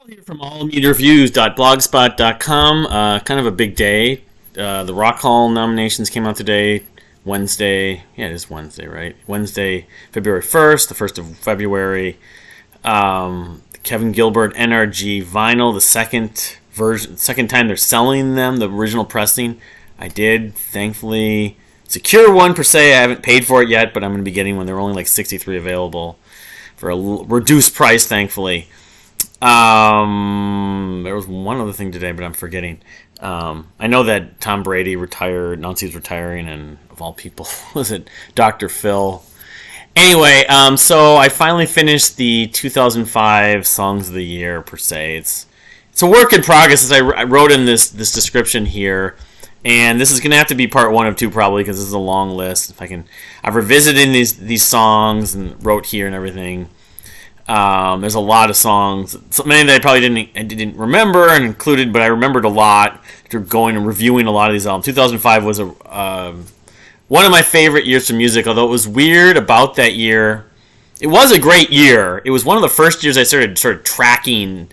Here from allmusic.blogspot.com. Kind of a big day. The Rock Hall nominations came out today, Wednesday. Yeah, it is Wednesday, right? Wednesday, February 1st, the 1st of February. Kevin Gilbert NRG vinyl, the second time they're selling them, the original pressing. I did, thankfully, secure one per se. I haven't paid for it yet, but I'm going to be getting one. There were only like 63 available for a reduced price, thankfully. There was one other thing today, but I'm forgetting. I know that Tom Brady announced he's retiring, and of all people, was it Dr. Phil? Anyway, so I finally finished the 2005 Songs of the Year, per se. It's a work in progress, as I wrote in this description here, and this is going to have to be part one of two, probably, because this is a long list. I've revisited these songs and wrote here and everything. There's a lot of songs, so many that I probably didn't remember and included, but I remembered a lot after going and reviewing a lot of these albums. 2005 was one of my favorite years for music, although it was weird about that year. It was a great year. It was one of the first years I started tracking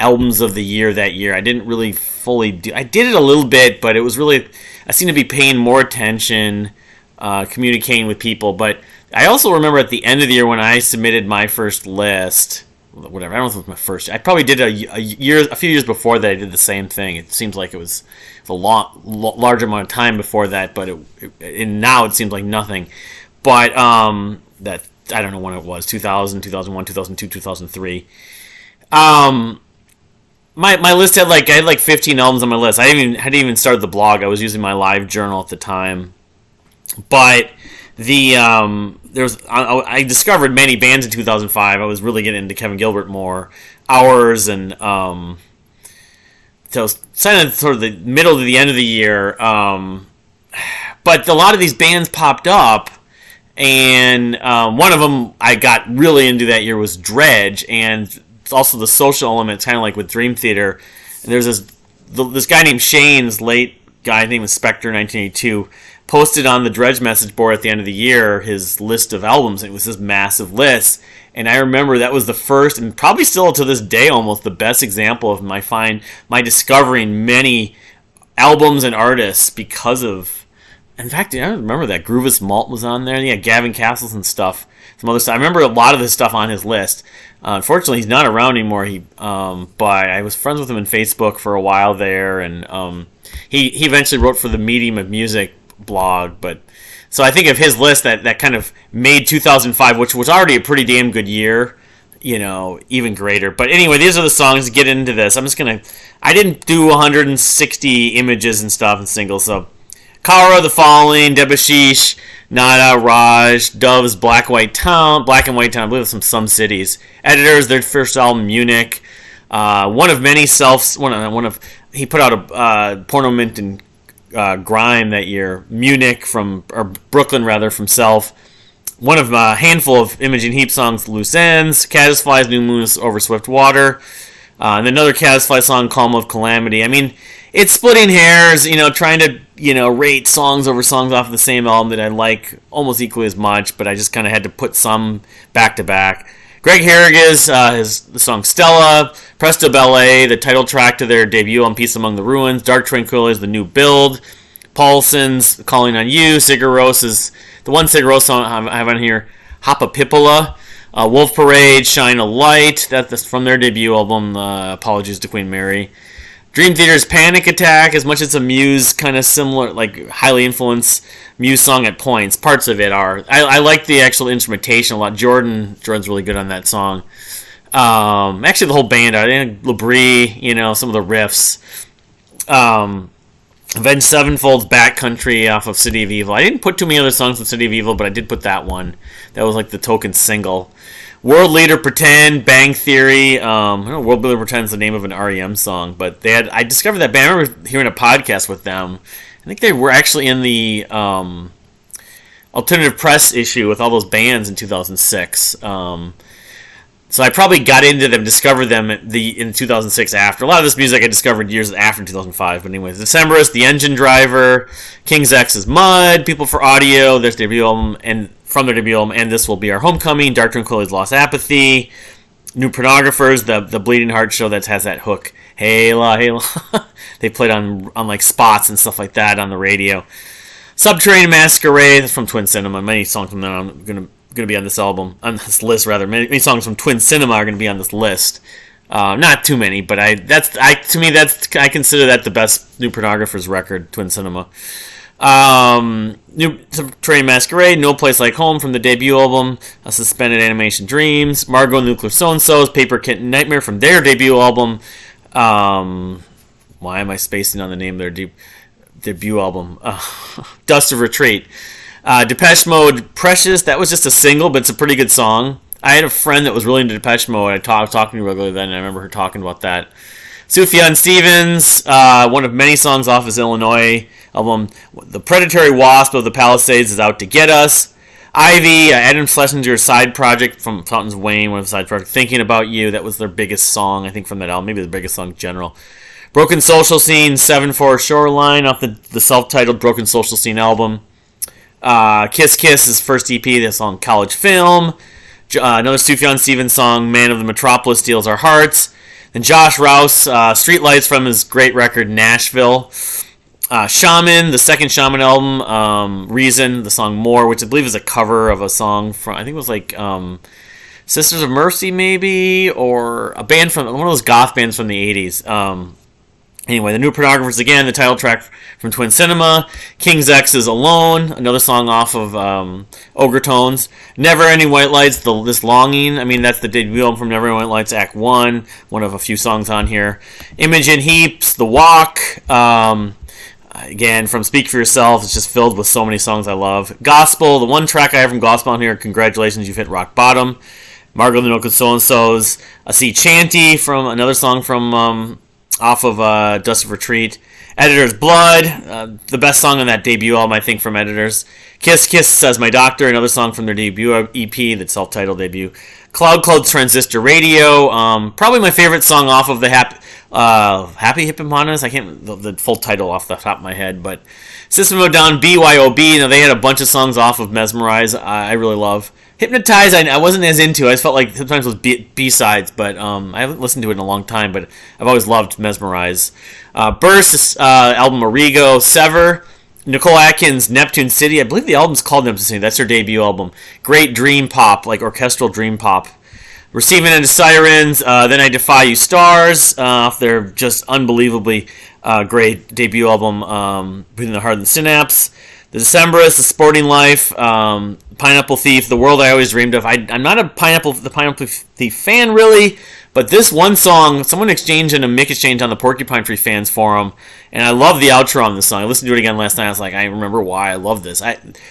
albums of the year that year. I didn't really fully do. I did it a little bit, but it was really, I seemed to be paying more attention, communicating with people, but I also remember at the end of the year when I submitted my first list, whatever, I don't know if it was my first. I probably did a few years before that. I did the same thing. It seems like it was a large amount of time before that, but and now it seems like nothing. But that I don't know when it was, 2000, 2001, 2002, 2003. My list had I had 15 albums on my list. I hadn't even started the blog. I was using my live journal at the time, but I discovered many bands in 2005. I was really getting into Kevin Gilbert more. Hours and so it was sort of the middle to the end of the year. But a lot of these bands popped up, and one of them I got really into that year was Dredg, and also the social element, kind of like with Dream Theater. And there's this guy named Shane's late guy, his name was Spectre 1982. Posted on the Dredg message board at the end of the year his list of albums. It was this massive list, and I remember that was the first, and probably still to this day almost, the best example of my discovering many albums and artists because of. In fact, I remember that Groovis Malt was on there. Yeah, Gavin Castles and stuff. Some other stuff. I remember a lot of this stuff on his list. Unfortunately, he's not around anymore. But I was friends with him on Facebook for a while there, and he eventually wrote for the Medium of Music blog. But so I think of his list that kind of made 2005, which was already a pretty damn good year, even greater. But anyway, these are the songs to get into this. I didn't do 160 images and stuff and singles, so Kara, The Falling, Debashish, Nada, Raj, Doves, Black and White Town, I believe some cities. Editors, their first album, Munich. One of many he put out a Porno Mint and Grime that year. Munich or Brooklyn rather, from Self. One of a handful of Imogen Heap songs, Loose Ends. Caddisfly's New Moon Over Swift Water. And another Caddisfly song, Calm of Calamity. I mean, it's splitting hairs, trying to, rate songs over songs off of the same album that I like almost equally as much, but I just kind of had to put some back to back. Greg Harrigan's the song Stella, Presto Ballet, the title track to their debut on Peace Among the Ruins, Dark Tranquillity's The New Build, Paulson's Calling on You, Sigur Rós the one Sigur Rós song I have on here, Hapa Pippola, Wolf Parade, Shine a Light, that's from their debut album, Apologies to Queen Mary. Dream Theater's Panic Attack, as much as a Muse kind of similar, highly influenced Muse song at points. Parts of it are. I like the actual instrumentation a lot. Jordan's really good on that song. Actually, the whole band, I think Labrie, some of the riffs. Avenged Sevenfold's Backcountry off of City of Evil. I didn't put too many other songs from City of Evil, but I did put that one. That was the token single. World Leader Pretend, Bang Theory. I don't know, World Leader Pretend is the name of an REM song, but I discovered that band. I remember hearing a podcast with them. I think they were actually in the Alternative Press issue with all those bands in 2006. So I probably got into them, discovered them in 2006 after. A lot of this music I discovered years after 2005. But anyways, Decemberist, The Engine Driver, King's X's Mud, People for Audio, their debut album, and from their debut album, And This Will Be Our Homecoming, Dark Tranquillity's Lost Apathy, New Pornographers, the Bleeding Heart show that has that hook, hey la, hey la. They played on like spots and stuff like that on the radio. Subterranean Masquerade, that's from Twin Cinema. Many songs from them are gonna be on this album, on this list rather. Many songs from Twin Cinema are gonna be on this list. Not too many, but I consider that the best New Pornographers record, Twin Cinema. New Subterranean Masquerade, No Place Like Home from the debut album, Suspended Animation Dreams, Margot Nuclear So-and-So's, Paper Kitten Nightmare from their debut album. Why am I spacing on the name of their debut album? Dust of Retreat. Depeche Mode, Precious, that was just a single, but it's a pretty good song. I had a friend that was really into Depeche Mode. I talking to her regularly then, and I remember her talking about that. Sufjan Stevens, one of many songs off his Illinois album. The Predatory Wasp of the Palisades is out to get us. Ivy, Adam Schlesinger's side project from Fountains Wayne, one of the side projects. Thinking About You, that was their biggest song, I think, from that album. Maybe the biggest song in general. Broken Social Scene, 7-4 Shoreline off the self-titled Broken Social Scene album. Kiss Kiss, his first EP, the song College Film. Another Sufjan Stevens song, Man of the Metropolis Steals Our Hearts. And Josh Rouse, Streetlights from his great record Nashville. Shaman, the second Shaman album, Reason, the song More, which I believe is a cover of a song from, I think it was like Sisters of Mercy maybe, or a band from, one of those goth bands from the 80s. Anyway, the New Pornographers again, the title track from Twin Cinema. King's X's Alone, another song off of Ogre Tones. Never Ending White Lights, This Longing. I mean, that's the debut album from Never Ending White Lights, Act 1. One of a few songs on here. Image in Heaps, The Walk. Again, from Speak For Yourself, it's just filled with so many songs I love. Gospel, the one track I have from Gospel on here, Congratulations, You've Hit Rock Bottom. Margot the Nuclear So-and-So's. A Sea Chanty, from another song from off of Dust of Retreat. Editor's Blood, the best song on that debut album, I think, from Editors. Kiss Kiss Says My Doctor, another song from their debut EP, the self-titled debut. Cloud Transistor Radio, probably my favorite song off of the Happy Hippopotamus. I can't the full title off the top of my head, but System of a Down, BYOB. Now they had a bunch of songs off of Mesmerize. I really love. Hypnotize, I wasn't as into. I just felt like sometimes it was B-sides, but I haven't listened to it in a long time, but I've always loved Mesmerize. Burst, album Origo. Sever, Nicole Atkins, Neptune City. I believe the album's called Neptune City. That's their debut album. Great dream pop, like orchestral dream pop. Receiving Into Sirens, Then I Defy You Stars, off their just unbelievably great debut album, Between the Heart and the Synapse. The Decemberists, The Sporting Life, Pineapple Thief, The World I Always Dreamed of. I'm not the Pineapple Thief fan, really, but this one song, someone exchanged in a mic exchange on the Porcupine Tree fans forum, and I love the outro on this song. I listened to it again last night. I was like, I remember why I love this.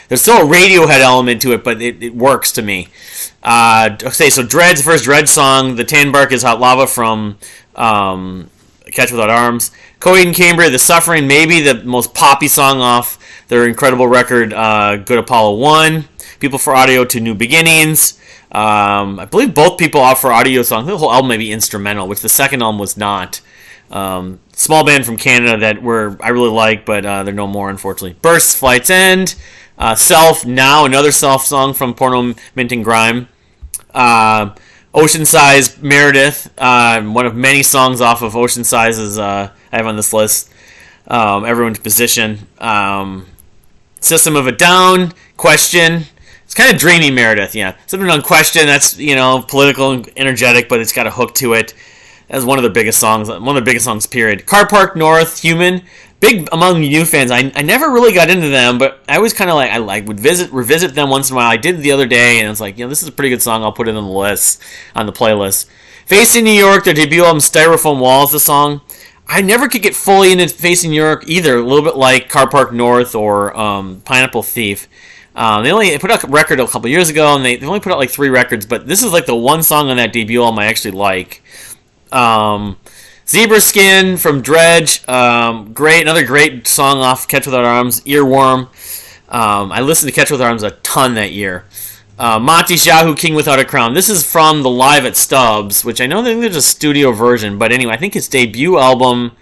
There's still a Radiohead element to it, but it works to me. Okay, so Dredge, the first Dredge song, The Tan Bark is Hot Lava from Catch Without Arms. Coheed and Cambria, The Suffering, maybe the most poppy song off their incredible record, Good Apollo 1. People for Audio to New Beginnings. I believe both People for Audio songs. The whole album may be instrumental, which the second album was not. Small band from Canada that I really like, but they're no more, unfortunately. Burst, Flight's End. Self, Now, another Self song from Porno Mint and Grime. Ocean Size, Meredith. One of many songs off of Ocean Size's I have on this list. Everyone's Position. System of a Down, Question. It's kind of dreamy, Meredith, yeah. Something on Question, that's, political and energetic, but it's got a hook to it. That's one of their biggest songs, period. Car Park North, Human. Big among you fans. I never really got into them, but I always kind of would revisit them once in a while. I did the other day, and it's like, this is a pretty good song. I'll put it on the playlist. Facing New York, their debut album, Styrofoam Walls, the song. I never could get fully into Facing New York either, a little bit like Car Park North or Pineapple Thief. They only put out a record a couple years ago, and they only put out like 3 records, but this is like the one song on that debut album I actually like. Zebra Skin from Dredge, another great song off Catch Without Arms, Earworm. I listened to Catch Without Arms a ton that year. Monty's Yahoo King Without a Crown. This is from the Live at Stubbs, which I know there's a studio version, but anyway, I think his debut album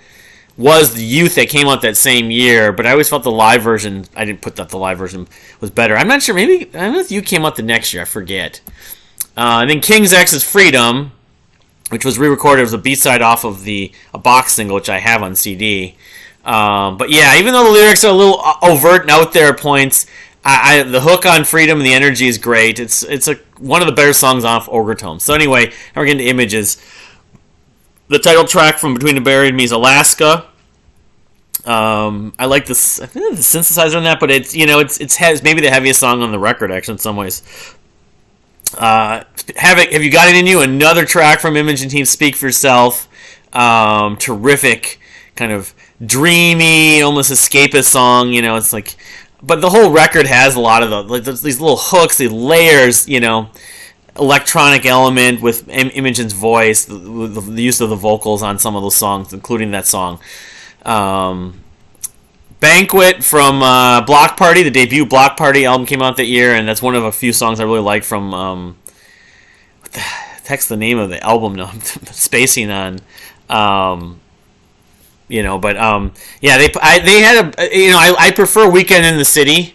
was The Youth that came out that same year, but I always felt the live version, I didn't put that the live version was better. I'm not sure, I don't know if You came out the next year, I forget. And then King's X's Freedom, which was re-recorded as a B-side off of a box single, which I have on CD. But yeah, even though the lyrics are a little overt and out there at points, the hook on Freedom and the energy is great. It's one of the better songs off Ogertome. So anyway, now we're getting to Images. The title track from Between the Buried and Me is Alaska. I like this. I think the synthesizer on that, but it's has maybe the heaviest song on the record actually in some ways. Have you got it in you? Another track from Imogen Heap, Speak for Yourself. Terrific, kind of dreamy, almost escapist song. It's like, but the whole record has a lot of these little hooks, these layers. Electronic element with Imogen's voice, the use of the vocals on some of those songs, including that song. Banquet from Block Party, the debut Block Party album came out that year, and that's one of a few songs I really like from what the heck's the name of the album now? I'm spacing on. Yeah, they had I prefer Weekend in the City.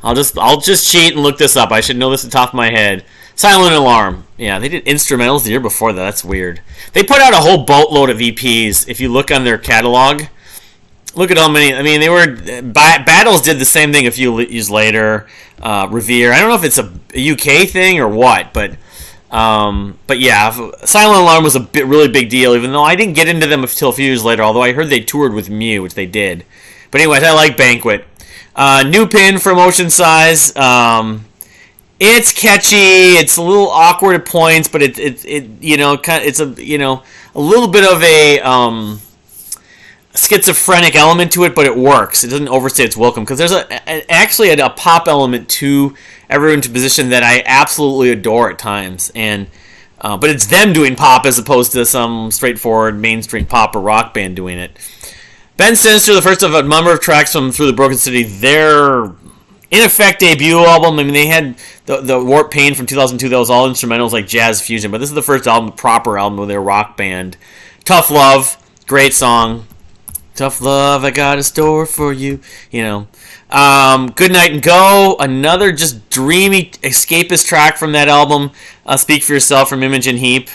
I'll just cheat and look this up. I should know this at the top of my head. Silent Alarm. Yeah, they did instrumentals the year before that. That's weird. They put out a whole boatload of EPs. If you look on their catalog, look at how many. I mean, they were Battles did the same thing a few years later. Revere. I don't know if it's a UK thing or what, but yeah, Silent Alarm was a really big deal. Even though I didn't get into them until a few years later. Although I heard they toured with Mew, which they did. But anyways, I like Banquet. New Pin from Ocean Size. It's catchy. It's a little awkward at points, but it's a little bit of a schizophrenic element to it, but it works. It doesn't overstay its welcome because there's actually a pop element to Everyone's Position that I absolutely adore at times, and but it's them doing pop as opposed to some straightforward mainstream pop or rock band doing it. Ben Sinister, the first of a number of tracks from Through the Broken City, their in effect debut album. I mean, they had the Warped Pain from 2002 that was all instrumentals like jazz fusion, but this is the first proper album with their rock band. Tough Love, great song. Tough Love, I got a store for you. Good Night and Go, another just dreamy escapist track from that album. Speak for Yourself from Imogen Heap,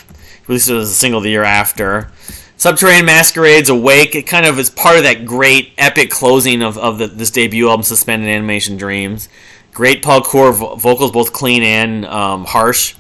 released as a single the year after. Subterranean Masquerades, Awake, it kind of is part of that great epic closing of this debut album, Suspended Animation Dreams. Great Paul Coeur vocals, both clean and harsh.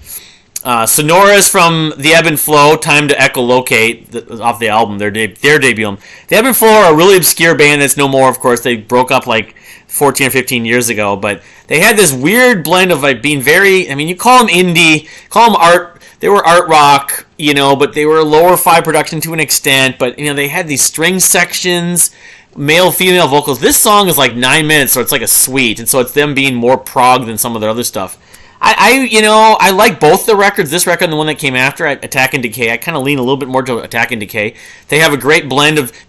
Sonoras from The Ebb and Flow, Time to Echolocate, off the album, their debut album. The Ebb and Flow are a really obscure band that's no more, of course. They broke up like 14 or 15 years ago, but they had this weird blend of like being very, you call them indie, call them art. They were art rock, but they were lower fi production to an extent. But they had these string sections, male female vocals. This song is like 9 minutes, so it's like a suite, and so it's them being more prog than some of their other stuff. I like both the records. This record and the one that came after, Attack and Decay. I kind of lean a little bit more to Attack and Decay. They have a great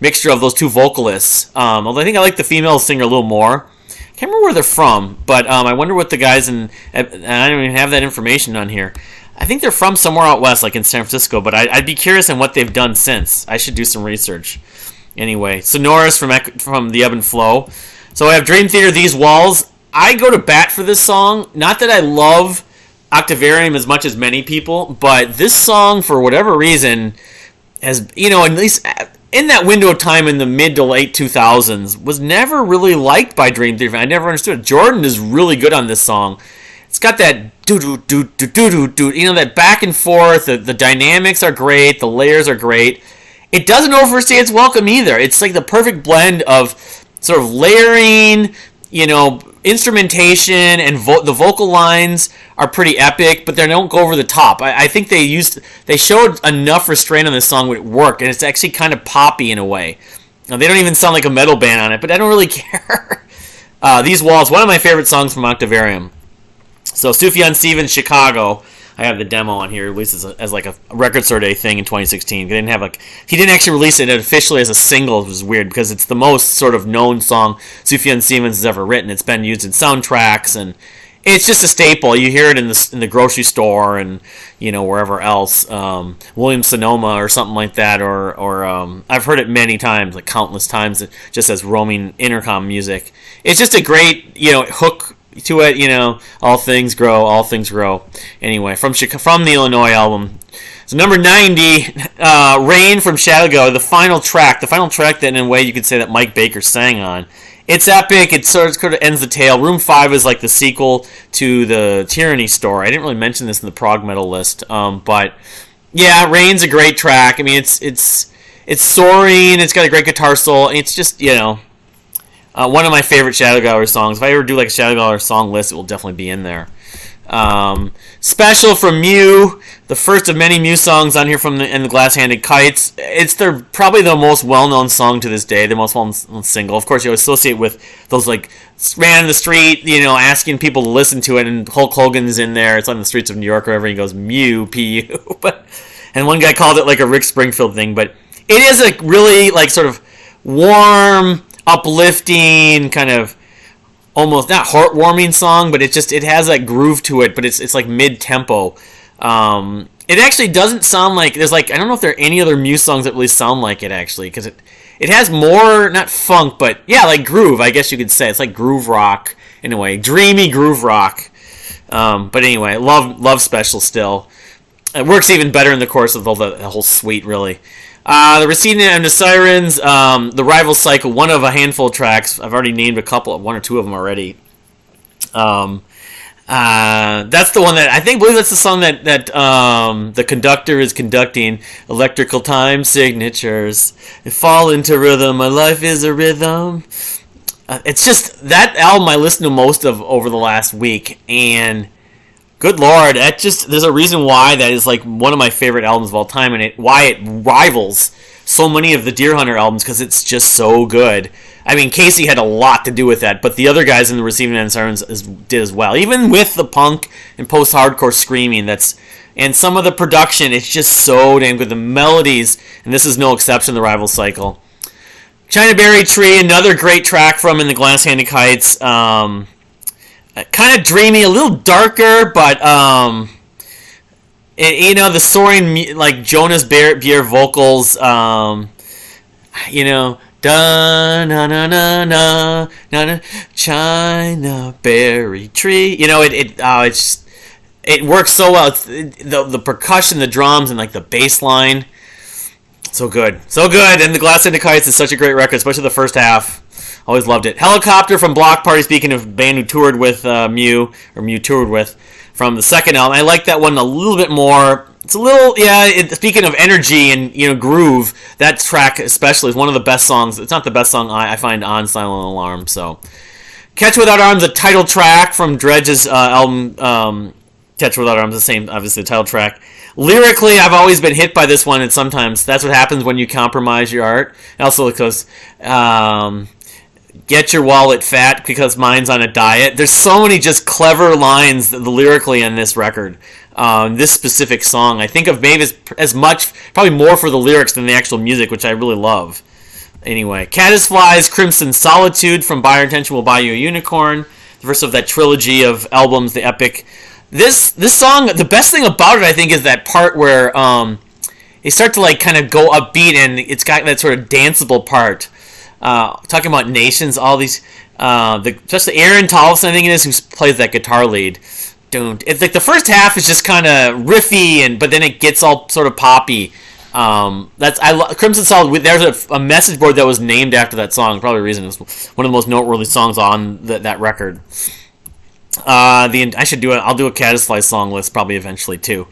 mixture of those two vocalists. Although I think I like the female singer a little more. I can't remember where they're from, but I wonder what the guys and I don't even have that information on here. I think they're from somewhere out west, like in San Francisco, but I'd be curious in what they've done since. I should do some research. Anyway, Sonoras from The Ebb and Flow. So I have Dream Theater, These Walls. I go to bat for this song. Not that I love Octavarium as much as many people, but this song, for whatever reason, has, at least in that window of time in the mid to late 2000s, was never really liked by Dream Theater. I never understood it. Jordan is really good on this song. It's got that do-do-do-do-do-do-do, that back and forth. The dynamics are great. The layers are great. It doesn't overstay its welcome either. It's like the perfect blend of sort of layering, instrumentation, and the vocal lines are pretty epic, but they don't go over the top. I think they showed enough restraint on this song would work, and it's actually kind of poppy in a way. Now, they don't even sound like a metal band on it, but I don't really care. These Walls, one of my favorite songs from Octavarium. So Sufjan Stevens, Chicago. I have the demo on here, released as like a record store day thing in 2016. He didn't actually release it officially as a single, which was weird because it's the most sort of known song Sufjan Stevens has ever written. It's been used in soundtracks, and it's just a staple. You hear it in the grocery store and wherever else. Williams Sonoma or something like that, or I've heard it many times, like countless times, just as roaming intercom music. It's just a great hook to it, all things grow. Anyway, from the Illinois album, So number 90, Rain from Shadow Gallery, the final track that in a way you could say that Mike Baker sang on. It's epic. It sort of ends the tale. Room 5 is like the sequel to the Tyranny story. I didn't really mention this in the prog metal list, but yeah, Rain's a great track. I mean, it's soaring. It's got a great guitar solo. It's just, one of my favorite Shadow Gallery songs. If I ever do like a Shadow Gallery song list, it will definitely be in there. Special from Mew, the first of many Mew songs on here from the Glass-Handed Kites. It's probably the most well-known song to this day, the most well-known single. Of course, you associate with those like ran in the street, asking people to listen to it, and Hulk Hogan's in there. It's on the streets of New York or wherever. He goes Mew, P-U, and one guy called it like a Rick Springfield thing, but it is a really like sort of warm, uplifting kind of. Almost not heartwarming song, but it has that groove to it, but it's like mid-tempo. It actually doesn't sound like there's like I don't know if there are any other Muse songs that really sound like it actually, because it has more not funk, but yeah, like groove. I guess you could say it's like groove rock in a way, dreamy groove rock. But anyway, love Special still. It works even better in the chorus of the whole suite really. The Receding End of Sirens, the Rival Cycle, one of a handful of tracks. I've already named one or two of them already. That's the one that believe that's the song that the conductor is conducting. Electrical time signatures fall into rhythm. My life is a rhythm. It's just that album I listened to most of over the last week, and good Lord, there's a reason why that is like one of my favorite albums of all time, and why it rivals so many of the Deer Hunter albums, because it's just so good. I mean, Casey had a lot to do with that, but the other guys in the Receiving End of Sirens did as well. Even with the punk and post-hardcore screaming, and some of the production, it's just so damn good. The melodies, and this is no exception, the Rival Cycle. China Berry Tree, another great track from In the Glass-Handed Kites. Kind of dreamy, a little darker, but the soaring like Jonas Bier vocals, da na na na na na China Berry Tree. It works so well. The percussion, the drums, and like the bass line, so good. And the Glass-Handed Kites is such a great record, especially the first half. Always loved it. Helicopter from Block Party, speaking of a band who toured with Mew toured with, from the second album. I like that one a little bit more. It's a little, speaking of energy and, groove, that track especially is one of the best songs. It's not the best song I find on Silent Alarm, so. Catch Without Arms, a title track from Dredge's album, Catch Without Arms, the same, obviously, the title track. Lyrically, I've always been hit by this one, and sometimes that's what happens when you compromise your art. Also, because, get your wallet fat because mine's on a diet. There's so many just clever lines lyrically on this record. This specific song, I think of maybe as much, probably more for the lyrics than the actual music, which I really love. Anyway, Caddisflies, Crimson Solitude from Buy Your Attention Will Buy You a Unicorn, the first of that trilogy of albums, the epic. This song, the best thing about it, I think, is that part where they start to like kind of go upbeat, and it's got that sort of danceable part. Talking about nations, all these, especially Aaron Tollefson, I think it is, who plays that guitar lead. It's like the first half is just kind of riffy, but then it gets all sort of poppy. Crimson Solid. There's a message board that was named after that song. Probably the reason it's one of the most noteworthy songs on that record. I'll do a Caddisfly song list probably eventually too.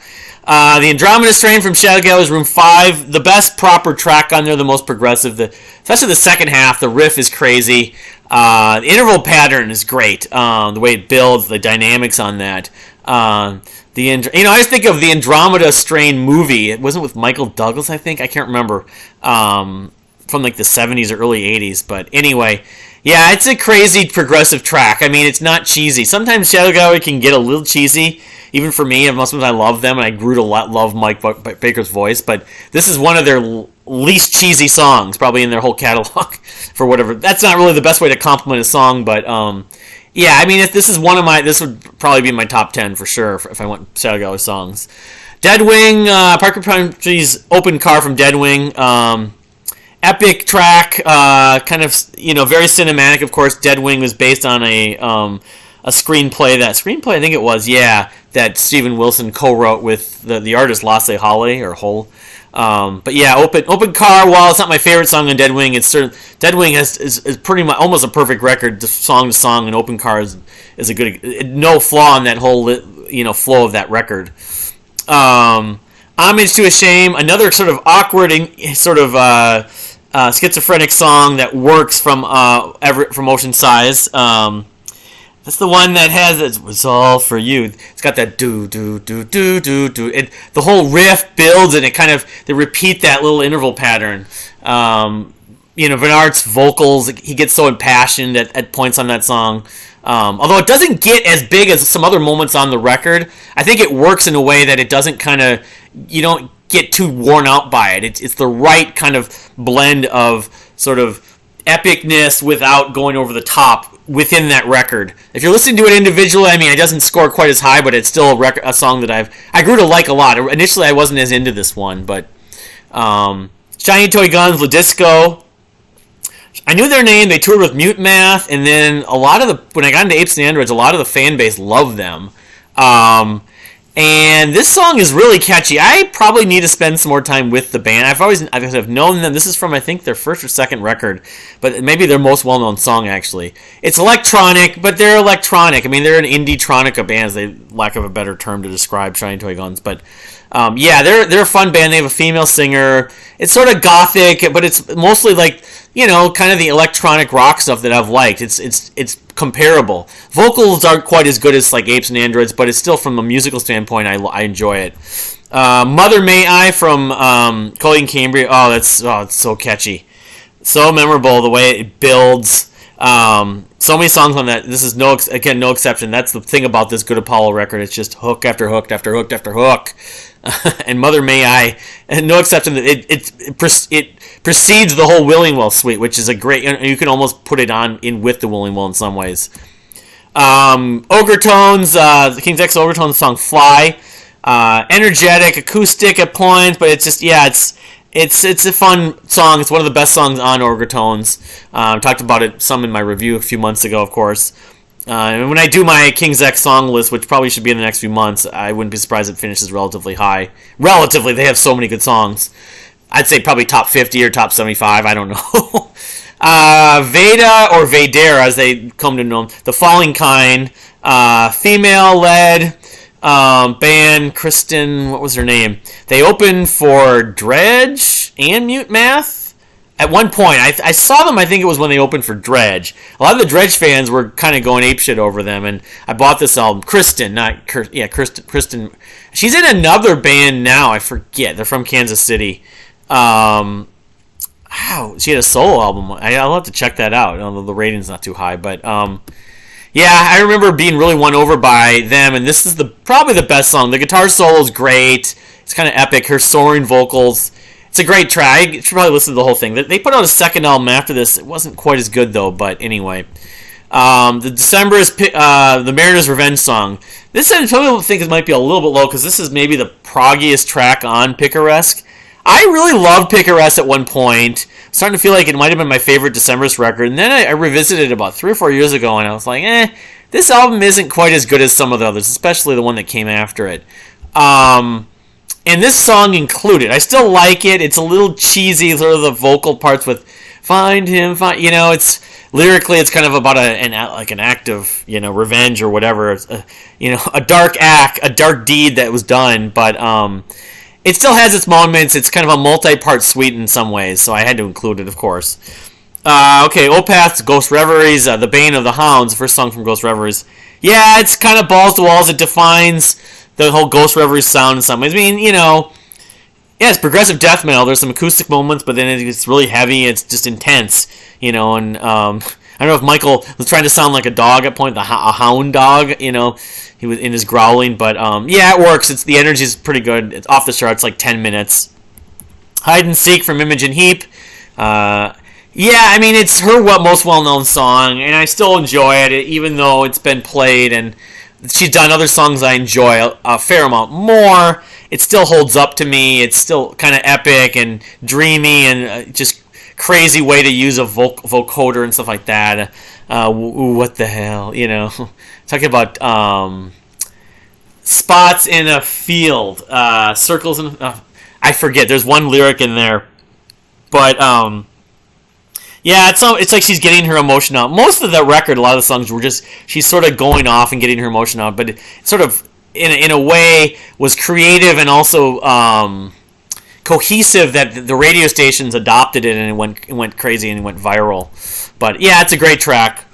The Andromeda Strain from Shadow Gallery's Room 5, the best proper track on there, the most progressive. Especially the second half, the riff is crazy. The interval pattern is great. The way it builds, the dynamics on that. I just think of the Andromeda Strain movie. It wasn't with Michael Douglas, I think. I can't remember. From like the 70s or early 80s. But anyway, yeah, it's a crazy progressive track. I mean, it's not cheesy. Sometimes Shadow Gallery can get a little cheesy. Even for me, and most of the time I love them, and I grew to love Mike Baker's voice, but this is one of their least cheesy songs, probably in their whole catalog, for whatever. That's not really the best way to compliment a song, but, yeah, I mean, if this would probably be my top 10 for sure, if I went Shadow Gallery songs. Deadwing, Parker Punchy's Open Car from Deadwing, epic track, kind of, very cinematic, of course. Deadwing was based on a screenplay, I think it was, yeah, that Steven Wilson co-wrote with the artist Lasse Halle or Hole. But yeah, Open Car. While it's not my favorite song on Dead Wing, Dead Wing is pretty much almost a perfect record, song to song, and Open Car is a good, no flaw in that whole flow of that record. Homage to a Shame, another sort of awkward sort of schizophrenic song that works from Ocean Size. That's the one that has "It Was All For You." It's got that do do do do do do. The whole riff builds, and they repeat that little interval pattern. Van Aert's vocals, he gets so impassioned at points on that song. Although it doesn't get as big as some other moments on the record, I think it works in a way that it doesn't you don't get too worn out by it. It's the right kind of blend of sort of epicness without going over the top within that record. If you're listening to it individually, I mean, it doesn't score quite as high, but it's still a song that I grew to like a lot. Initially, I wasn't as into this one, but Shiny Toy Guns, La Disco. I knew their name. They toured with Mute Math, and then when I got into Apes and Androids, a lot of the fan base loved them. And this song is really catchy. I probably need to spend some more time with the band. I've known them. This is from, I think, their first or second record, but maybe their most well-known song, actually. It's electronic, but they're electronic. I mean, they're an indie-tronica band, lack of a better term to describe Shiny Toy Guns. But, they're a fun band. They have a female singer. It's sort of gothic, but it's mostly kind of the electronic rock stuff that I've liked. It's comparable. Vocals aren't quite as good as like Apes and Androids, but it's still, from a musical standpoint, I enjoy it. Mother May I from Coheed and Cambria. It's so catchy, so memorable. The way it builds. So many songs on that. This is no exception. That's the thing about this Good Apollo record. It's just hook after hook after hook after hook. And Mother May I, and no exception. It precedes the whole Willingwell suite, which is a great. You can almost put it in with the Willingwell in some ways. Ogre Tones, the King's X Ogre Tones song "Fly," energetic, acoustic at points, but it's just it's a fun song. It's one of the best songs on Ogre Tones. I talked about it some in my review a few months ago, of course. And when I do my King's X song list, which probably should be in the next few months, I wouldn't be surprised if it finishes relatively high. Relatively, they have so many good songs. I'd say probably top 50 or top 75, I don't know. Veda, or Vedera, as they come to know them, The Falling Kind, female-led band, Kristen, what was her name? They opened for Dredge and Mute Math. At one point, I saw them, I think it was when they opened for Dredge. A lot of the Dredge fans were kind of going apeshit over them, and I bought this album. Kristen. She's in another band now, I forget. They're from Kansas City. She had a solo album. I'll have to check that out. The rating's not too high, but I remember being really won over by them, and this is probably the best song. The guitar solo is great. It's kind of epic. Her soaring vocals. It's a great track. You should probably listen to the whole thing. They put out a second album after this. It wasn't quite as good, though, but anyway. The Decemberist, the Mariner's Revenge song. This, some people think it might be a little bit low, because this is maybe the proggiest track on Picaresque. I really loved Picaresque at one point. I'm starting to feel like it might have been my favorite Decemberist record. And then I revisited it about 3 or 4 years ago, and I was like, this album isn't quite as good as some of the others, especially the one that came after it. And this song included. I still like it. It's a little cheesy, sort of the vocal parts with "Find Him," it's lyrically, it's kind of about an act of revenge or whatever. A dark act, a dark deed that was done, but it still has its moments. It's kind of a multi-part suite in some ways, so I had to include it, of course. Opeth's Ghost Reveries, The Bane of the Hounds, the first song from Ghost Reveries. Yeah, it's kind of balls to walls. It defines the whole Ghost Reveries sound in some ways. I mean, it's progressive death metal. There's some acoustic moments, but then it's really heavy. It's just intense, and I don't know if Michael was trying to sound like a dog at point, a hound dog, he was in his growling, but it works. The energy is pretty good. It's off the charts, like 10 minutes. Hide and Seek from Imogen Heap. It's her most well-known song, and I still enjoy it, even though it's been played, and she's done other songs I enjoy a fair amount more. It still holds up to me. It's still kind of epic and dreamy and just crazy way to use a vocoder and stuff like that. What the hell, Talking about spots in a field, circles in. I forget. There's one lyric in there, but yeah, it's like she's getting her emotion out. Most of the record, a lot of the songs were just she's sort of going off and getting her emotion out, but it sort of in a way was creative and also cohesive that the radio stations adopted it and it went crazy and it went viral. But yeah, it's a great track.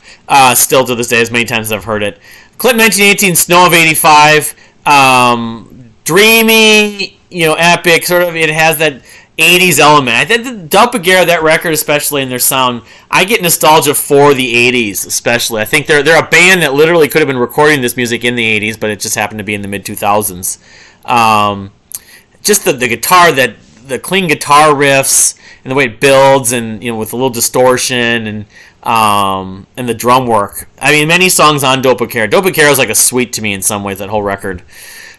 Still to this day, as many times as I've heard it. Clip 1918, Snow of '85, dreamy, epic. Sort of, it has that '80s element. I think the Doppelganger, that record especially, and their sound, I get nostalgia for the '80s, especially. I think they're a band that literally could have been recording this music in the '80s, but it just happened to be in the mid 2000s. Just the guitar, the clean guitar riffs and the way it builds, and with a little distortion and the drum work. I mean, many songs on Doppelganger. Doppelganger is like a sweet to me in some ways, that whole record.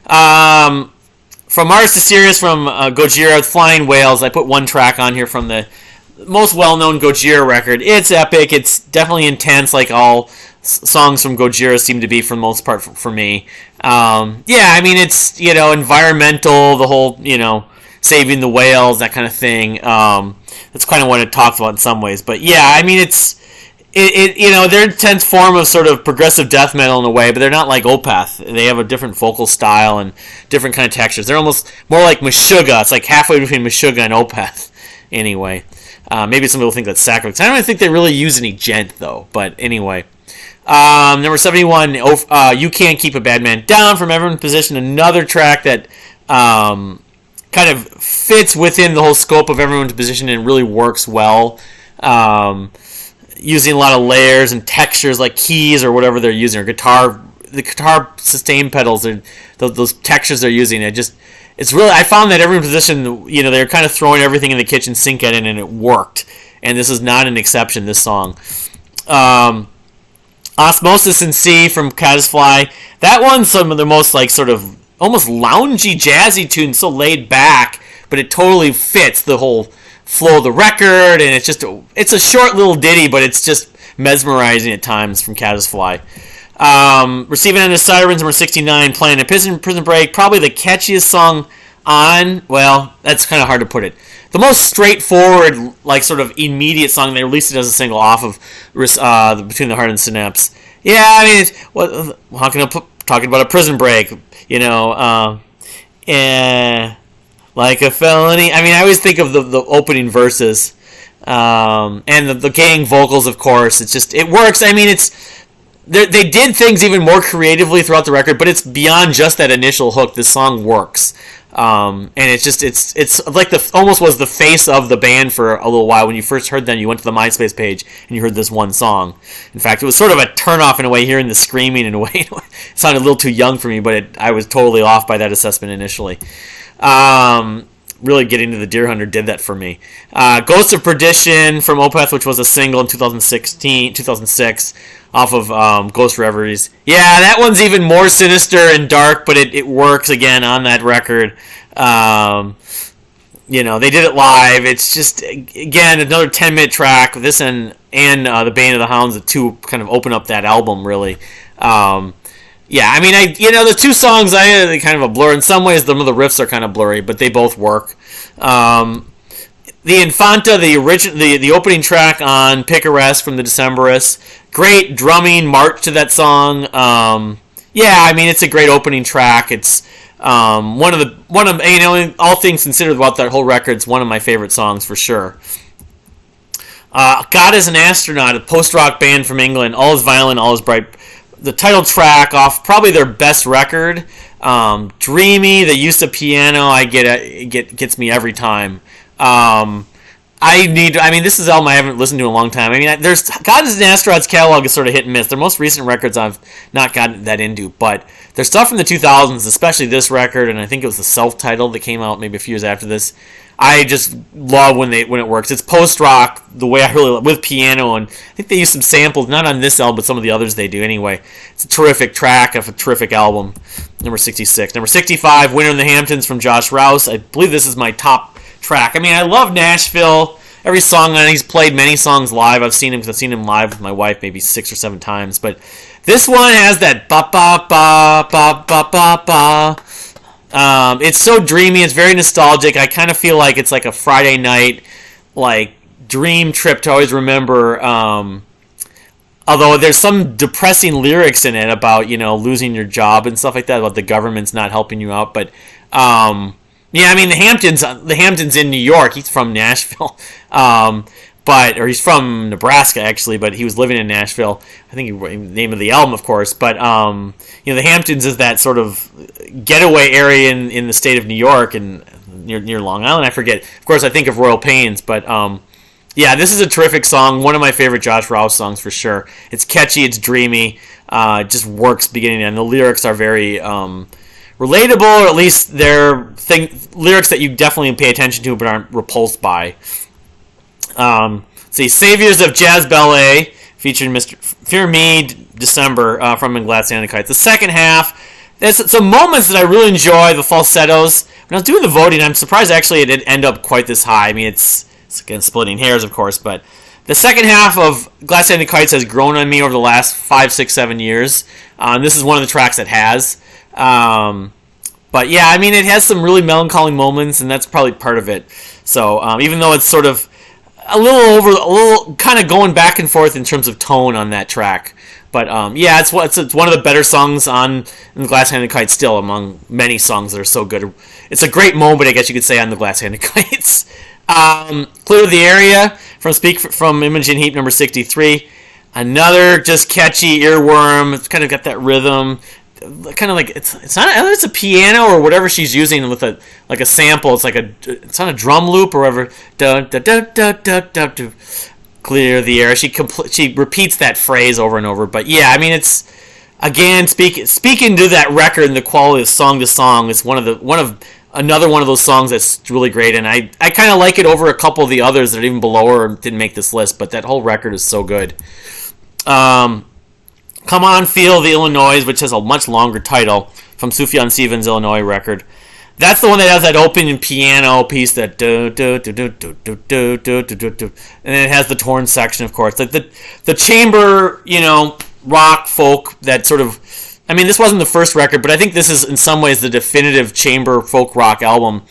From Mars to Sirius from Gojira, Flying Whales. I put one track on here from the most well-known Gojira record. It's epic. It's definitely intense, like all songs from Gojira seem to be for the most part for me. Yeah, I mean, it's, environmental, the whole, saving the whales, that kind of thing. That's kind of what it talks about in some ways. But yeah, I mean, they're intense form of sort of progressive death metal in a way, but they're not like Opeth. They have a different vocal style and different kind of textures. They're almost more like Meshuggah. It's like halfway between Meshuggah and Opeth, anyway. Maybe some people think that's sacrilege. I don't even think they really use any djent, though. But anyway. Number 71, You Can't Keep a Bad Man Down from Everyone's Position. Another track that kind of fits within the whole scope of Everyone's Position and really works well. Using a lot of layers and textures like keys or whatever they're using, or the guitar sustain pedals, or those textures they're using. It's really, I found that Everyone's Position, they're kind of throwing everything in the kitchen sink at it, and it worked. And this is not an exception, this song. Osmosis in C from Caddisfly. That one's some of the most like sort of almost loungy, jazzy tunes, so laid back, but it totally fits the whole flow of the record, and it's a short little ditty, but it's just mesmerizing at times from Caddisfly. Receiving End of Sirens, number 69, Playing a Prison Break, probably the catchiest song on, well, that's kind of hard to put it. The most straightforward, like sort of immediate song. They released it as a single off of Between the Heart and Synapse. Yeah, I mean, talking about a prison break, like a felony. I mean, I always think of the opening verses, and the gang vocals, of course. It works. I mean, they did things even more creatively throughout the record, but it's beyond just that initial hook. This song works. And it's like almost was the face of the band for a little while. When you first heard them, you went to the MySpace page and you heard this one song. In fact, it was sort of a turnoff in a way, hearing the screaming in a way. It sounded a little too young for me, but I was totally off by that assessment initially. Really getting to the Deer Hunter did that for me. Ghost of Perdition from Opeth, which was a single in 2006, off of Ghost Reveries. Yeah, that one's even more sinister and dark, but it works again on that record. They did it live. It's just, again, another 10-minute track. This and The Bane of the Hounds, the two kind of open up that album, really. Yeah, I mean, the two songs, they kind of a blur. In some ways, some of the riffs are kind of blurry, but they both work. The Infanta, the opening track on Picaresque from the Decemberists, great drumming march to that song. Yeah, I mean, it's a great opening track. It's one of all things considered about that whole record, it's one of my favorite songs for sure. God is an Astronaut, a post-rock band from England. All is violent, all is bright. The title track off probably their best record. Dreamy, the use of piano, gets me every time. This is an album I haven't listened to in a long time. I mean, there's God is an Astronaut's catalog is sort of hit and miss. Their most recent records I've not gotten that into, but there's stuff from the 2000s, especially this record, and I think it was the self-titled that came out maybe a few years after this. I just love when it works. It's post-rock the way I really love, with piano, and I think they use some samples, not on this album, but some of the others they do anyway. It's a terrific track of a terrific album. Number 66. Number 65, Winter in the Hamptons from Josh Rouse. I believe this is my top track. I mean, I love Nashville. Every song on it, he's played many songs live. I've seen him live with my wife maybe 6 or 7 times. But This one has that ba ba ba ba ba ba ba. It's so dreamy. It's very nostalgic. I kind of feel like it's like a Friday night, like dream trip to always remember. Although there's some depressing lyrics in it about losing your job and stuff like that, about the government's not helping you out. But yeah, I mean the Hamptons in New York. He's from Nashville. Or he's from Nebraska actually, but he was living in Nashville. I think the name of the album, of course. But the Hamptons is that sort of getaway area in the state of New York and near Long Island. I forget. Of course, I think of Royal Pains, but yeah, this is a terrific song. One of my favorite Josh Rouse songs for sure. It's catchy. It's dreamy. It just works beginning to end. The lyrics are very relatable, or at least they're lyrics that you definitely pay attention to, but aren't repulsed by. See, Saviors of Jazz Ballet, featuring Mr. Fear Me, December, from In Glass Animal Kites. The second half, there's some moments that I really enjoy, the falsettos. When I was doing the voting, I'm surprised actually it didn't end up quite this high. I mean, it's again splitting hairs, of course, but the second half of Glass Animal Kites has grown on me over the last 5, 6, 7 years. This is one of the tracks that has. But yeah, I mean, it has some really melancholy moments, and that's probably part of it. So even though it's sort of a little kind of going back and forth in terms of tone on that track. But yeah, it's one of the better songs on the Glass Hand and Kite still, among many songs that are so good. It's a great moment, I guess you could say, on the Glass Hand and Kites. Clear the Area from Speak from Imogen Heap, number 63. Another just catchy earworm. It's kind of got that rhythm. Kind of like it's not, I don't know, it's a piano or whatever she's using with a sample. It's on a drum loop or whatever. Da da da da da da da. Clear the air. She repeats that phrase over and over. But yeah, I mean, it's again speaking to that record and the quality of song to song. It's another one of those songs that's really great, and I kind of like it over a couple of the others that are even below or didn't make this list. But that whole record is so good. Come On Feel the Illinois, which has a much longer title, from Sufjan Stevens' Illinois record. That's the one that has that opening piano piece that do do do do do do do do do do, and then it has the torn section, of course. Like the chamber, rock folk that sort of. I mean, this wasn't the first record, but I think this is in some ways the definitive chamber folk rock album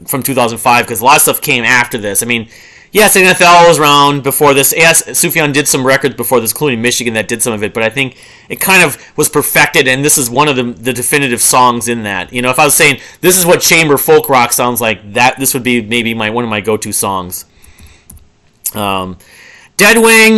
from 2005 because a lot of stuff came after this. I mean. Yes, Othello was around before this. Yes, Sufjan did some records before this, including Michigan, that did some of it. But I think it kind of was perfected, and this is one of the definitive songs in that. If I was saying this is what chamber folk rock sounds like, this would be maybe one of my go-to songs. Deadwing,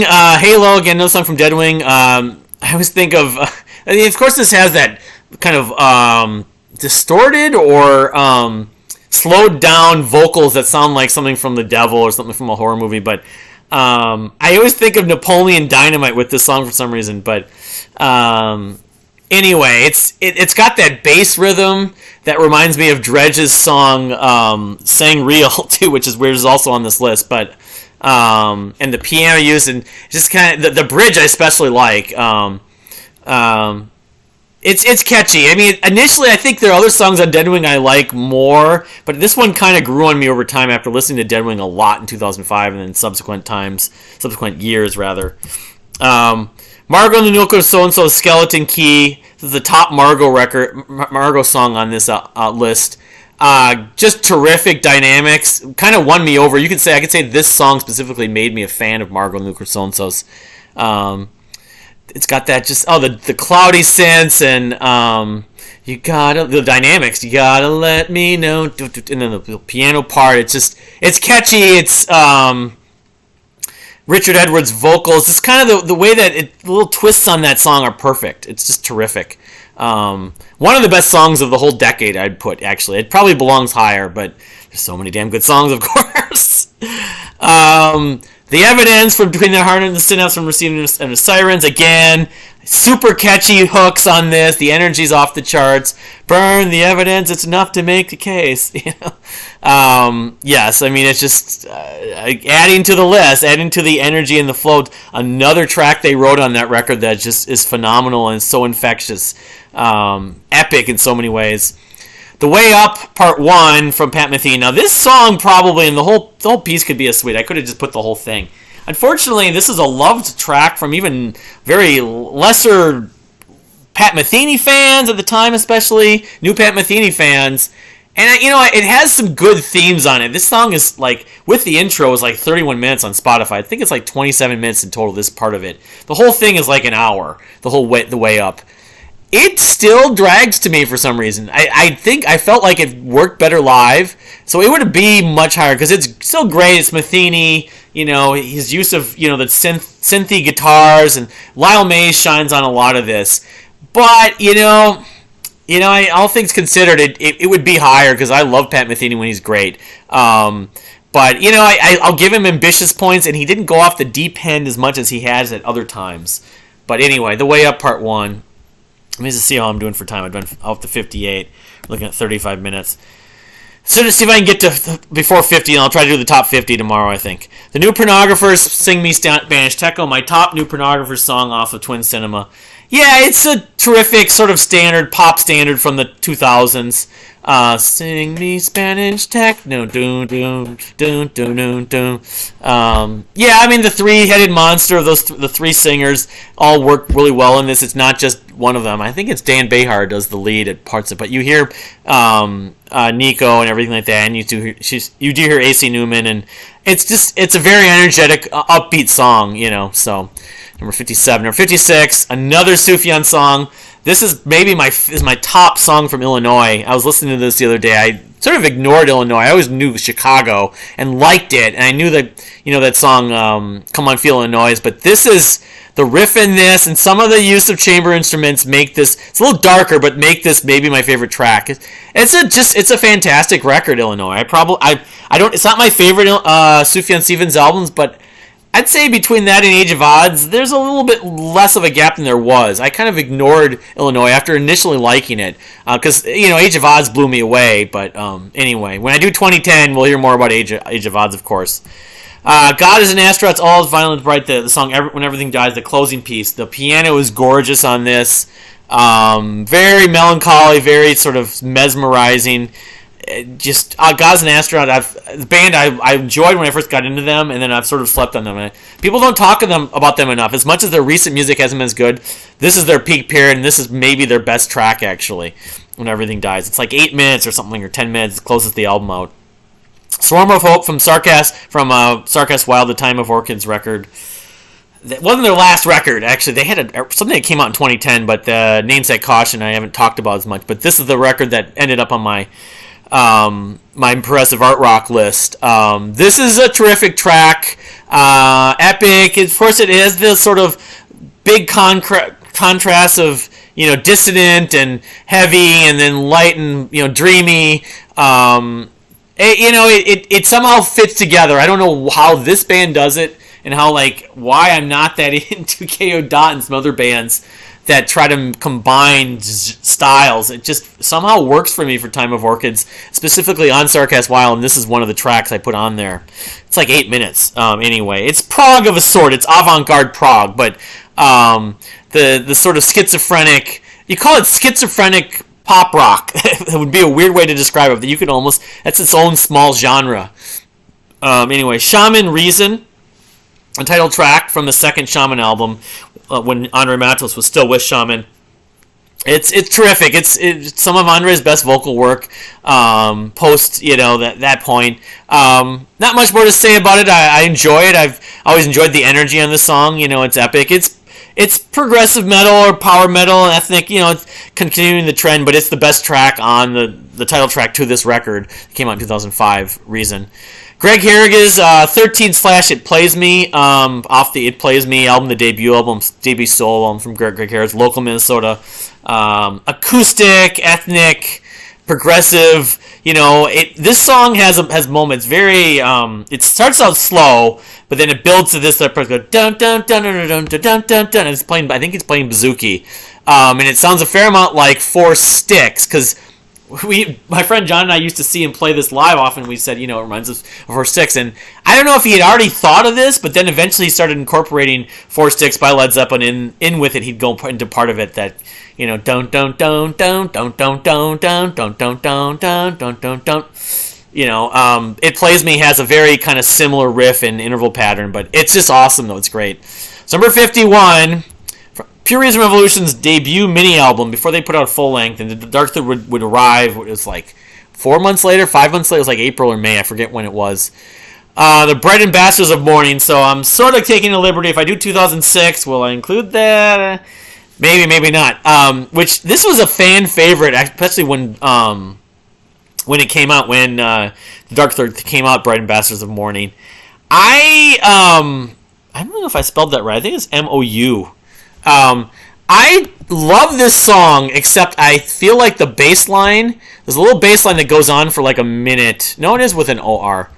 Halo, again, another song from Deadwing. I always think of, of course, this has that kind of distorted or slowed down vocals that sound like something from the devil or something from a horror movie, but I always think of Napoleon Dynamite with this song for some reason. But anyway, it's got that bass rhythm that reminds me of Dredge's song "Sang Real" too, which is also on this list. But and the piano used, and just kind of the bridge I especially like. It's catchy. I mean, initially, I think there are other songs on Deadwing I like more, but this one kind of grew on me over time after listening to Deadwing a lot in 2005 and then subsequent years, rather. Margot and the Nuclear So-and-so, Skeleton Key. This is the top Margot song on this list. Just terrific dynamics. Kind of won me over. I could say this song specifically made me a fan of Margot and the Nuclear So-and-so's. It's got that the cloudy sense and the dynamics. You gotta let me know, and then the piano part. It's catchy. It's Richard Edwards' vocals. It's kind of the way that the little twists on that song are perfect. It's just terrific. One of the best songs of the whole decade, I'd put. Actually, it probably belongs higher, but there's so many damn good songs, of course. The Evidence from Between the Heart and the Synapse from Receiving and the Sirens. Again, super catchy hooks on this. The energy's off the charts. Burn the evidence. It's enough to make the case. Yes, I mean, it's just adding to the list, adding to the energy and the flow. Another track they wrote on that record that just is phenomenal and so infectious. Epic in so many ways. The Way Up, Part 1 from Pat Metheny. Now, this song probably, and the whole piece could be a suite. I could have just put the whole thing. Unfortunately, this is a loved track from even very lesser Pat Metheny fans at the time, especially new Pat Metheny fans. And it has some good themes on it. This song is like, with the intro, is like 31 minutes on Spotify. I think it's like 27 minutes in total. This part of it, the whole thing is like an hour. The way up. It still drags to me for some reason. I think I felt like it worked better live, so it would be much higher because it's still great. It's Metheny, his use of the synthy guitars, and Lyle Mays shines on a lot of this. But all things considered, it would be higher because I love Pat Metheny when he's great. But I'll give him ambitious points, and he didn't go off the deep end as much as he has at other times. But anyway, The Way Up Part 1. Let me just see how I'm doing for time. I've been up to 58, looking at 35 minutes. So to see if I can get to before 50, and I'll try to do the top 50 tomorrow, I think. The New Pornographers, Sing Me Spanish Techo, my top New Pornographers song off of Twin Cinema. Yeah, it's a terrific sort of standard, pop standard from the 2000s. Sing me Spanish techno, doon, doon, doon, doon, doon, doon. Yeah, I mean, the three-headed monster of the three singers all work really well in this. It's not just one of them. I think it's Dan Behar does the lead at parts of it, but you hear Nico and everything like that, and you do hear AC Newman, and it's a very energetic, upbeat song, so... Number 57. Number 56, another Sufjan song. This is maybe my top song from Illinois. I was listening to this the other day. I sort of ignored Illinois. I always knew Chicago and liked it. And I knew that, that song, Come On Feel Illinois. But this is the riff in this, and some of the use of chamber instruments make this, it's a little darker, but make this maybe my favorite track. It's a fantastic record, Illinois. It's not my favorite Sufjan Stevens albums, but I'd say between that and Age of Odds, there's a little bit less of a gap than there was. I kind of ignored Illinois after initially liking it because Age of Odds blew me away. But anyway, when I do 2010, we'll hear more about Age of Odds, of course. God is an Astronaut, All is Violent Bright, the song When Everything Dies, the closing piece. The piano is gorgeous on this. Very melancholy, very sort of mesmerizing. God is an Astronaut, the band I enjoyed when I first got into them, and then I've sort of slept on them. People don't talk about them enough. As much as their recent music hasn't been as good, this is their peak period, and this is maybe their best track, actually, When Everything Dies. It's like 8 minutes or something, or 10 minutes, closest the album out. Swarm of Hope from Sarcast Wild, the Time of Orchids record. That wasn't their last record, actually. They had something that came out in 2010, but the Namesake Caution I haven't talked about as much. But this is the record that ended up on my Impressive Art Rock list. This is a terrific track. Epic. Of course, it is this sort of big contrast of dissonant and heavy, and then light and dreamy. It somehow fits together. I don't know how this band does it, and why I'm not that into K.O. Dot and some other bands that try to combine styles. It just somehow works for me for Time of Orchids, specifically on Sarcast Wild, and this is one of the tracks I put on there. It's like 8 minutes. Anyway, it's prog of a sort. It's avant-garde prog, but the sort of schizophrenic, you call it schizophrenic pop rock. That would be a weird way to describe it, but that's its own small genre. Anyway, Shaman Reason, a title track from the second Shaman album, when Andre Matos was still with Shaman. It's terrific. It's some of Andre's best vocal work post that point. Not much more to say about it. I enjoy it. I've always enjoyed the energy on the song. It's epic. It's progressive metal or power metal, ethnic. It's continuing the trend, but it's the best track on the title track to this record. It came out in 2005. Reason. Greg Harrigan's 13/It Plays Me off the It Plays Me album, the debut solo album from Greg Harris, local Minnesota. Acoustic, ethnic, progressive. This song has moments. Very. It starts out slow, but then it builds to this. That part goes dun dun dun dun dun dun dun dun dun. And it's playing. I think it's playing bouzouki, and it sounds a fair amount like Four Sticks because. My friend John and I used to see him play this live often. We said, it reminds us of Four Sticks. And I don't know if he had already thought of this, but then eventually he started incorporating Four Sticks by Led Zeppelin in with it. He'd go into part of it that, don't, don't, don't, don't, don't, don't, don't, don't, don't, don't, don't, don't, don't, don't, don't. It Plays Me has a very kind of similar riff and interval pattern, but it's just awesome though. It's great. So number 51, Pure Reason Revolution's debut mini album before they put out full length, and the Dark Third would arrive. It was like 4 months later, 5 months later. It was like April or May. I forget when it was. The Bread and Bastards of Mourning. So I'm sort of taking a liberty. If I do 2006, will I include that? Maybe, maybe not. Which this was a fan favorite, especially when it came out. When the Dark Third came out, Bread and Bastards of Mourning. I don't know if I spelled that right. I think it's M-O-U. I love this song, except I feel like the bass line, there's a little bass line that goes on for like a minute. No, it is with an O-R.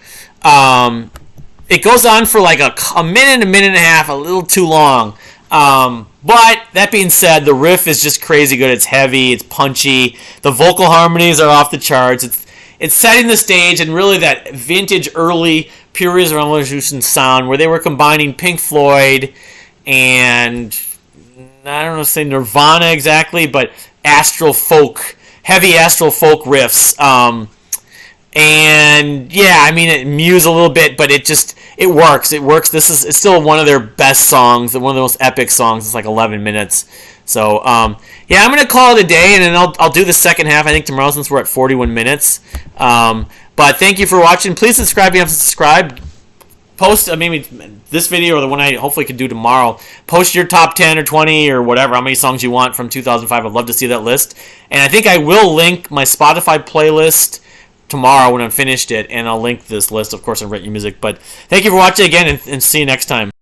It goes on for like a minute and a half, a little too long. But that being said, the riff is just crazy good. It's heavy, it's punchy. The vocal harmonies are off the charts. It's setting the stage, and really that vintage early Pure Reason Revolution sound where they were combining Pink Floyd and I don't know say Nirvana exactly, but astral folk, heavy astral folk riffs. And yeah, I mean, it mews a little bit, but it works. It works. It's still one of their best songs, one of the most epic songs. It's like 11 minutes. So yeah, I'm gonna call it a day, and then I'll do the second half. I think tomorrow, since we're at 41 minutes. But thank you for watching. Please subscribe if you haven't subscribed. Post maybe this video or the one I hopefully could do tomorrow. Post your top 10 or 20 or whatever, how many songs you want from 2005. I'd love to see that list. And I think I will link my Spotify playlist tomorrow when I'm finished it, and I'll link this list, of course, on Rate Your Music. But thank you for watching again, and see you next time.